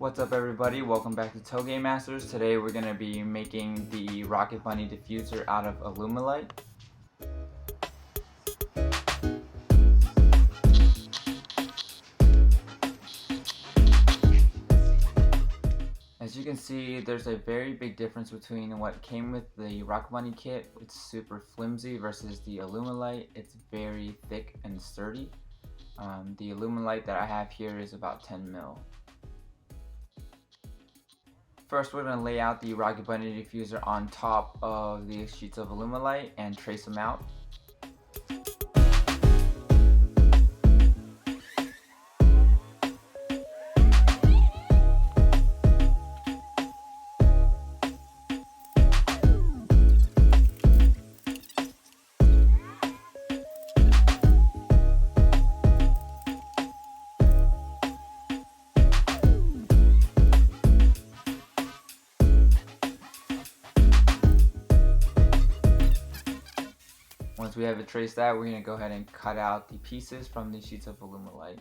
What's up everybody, welcome back to Toe Game Masters. Today we're going to be making the Rocket Bunny diffuser out of Alumilite. As you can see, there's a very big difference between what came with the Rocket Bunny kit. It's super flimsy versus the Alumilite. It's very thick and sturdy. The Alumilite that I have here is about 10 mil. First, we're going to lay out the Rocket Bunny diffuser on top of the sheets of Alumilite and trace them out. Once we have it traced out, we're going to go ahead and cut out the pieces from the sheets of Alumilite.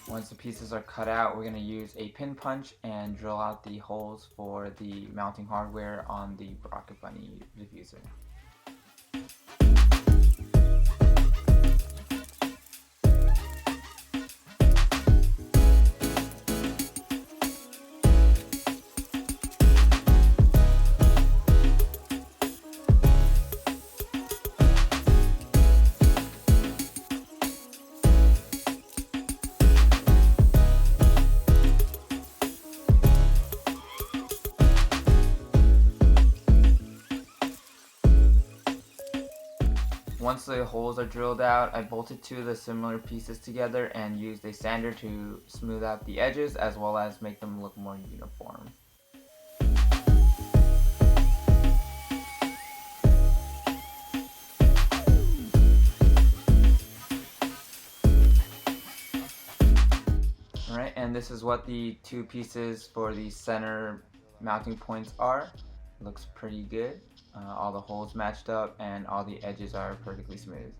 Once the pieces are cut out, we're going to use a pin punch and drill out the holes for the mounting hardware on the Rocket Bunny diffuser. Once the holes are drilled out, I bolted two of the similar pieces together and used a sander to smooth out the edges as well as make them look more uniform. Alright, and this is what the two pieces for the center mounting points are. Looks pretty good. All the holes matched up and all the edges are perfectly smooth.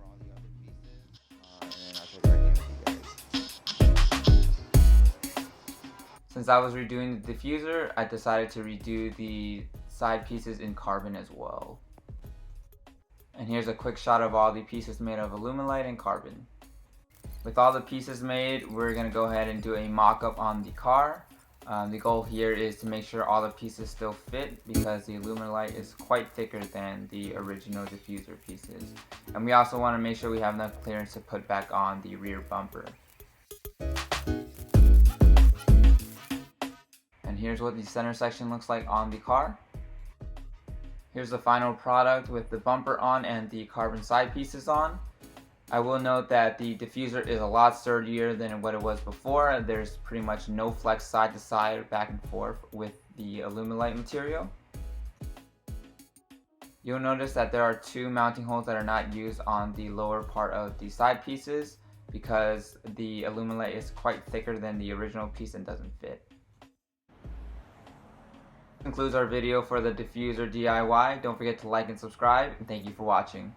Since I was redoing the diffuser, I decided to redo the side pieces in carbon as well. And here's a quick shot of all the pieces made of Alumilite and carbon. With all the pieces made, we're going to go ahead and do a mock-up on the car. The goal here is to make sure all the pieces still fit because the Alumilite is quite thicker than the original diffuser pieces. And we also want to make sure we have enough clearance to put back on the rear bumper. And here's what the center section looks like on the car. Here's the final product with the bumper on and the carbon side pieces on. I will note that the diffuser is a lot sturdier than what it was before. There's pretty much no flex side to side, back and forth with the Alumilite material. You'll notice that there are two mounting holes that are not used on the lower part of the side pieces because the Alumilite is quite thicker than the original piece and doesn't fit. This concludes our video for the diffuser DIY. Don't forget to like and subscribe, and thank you for watching.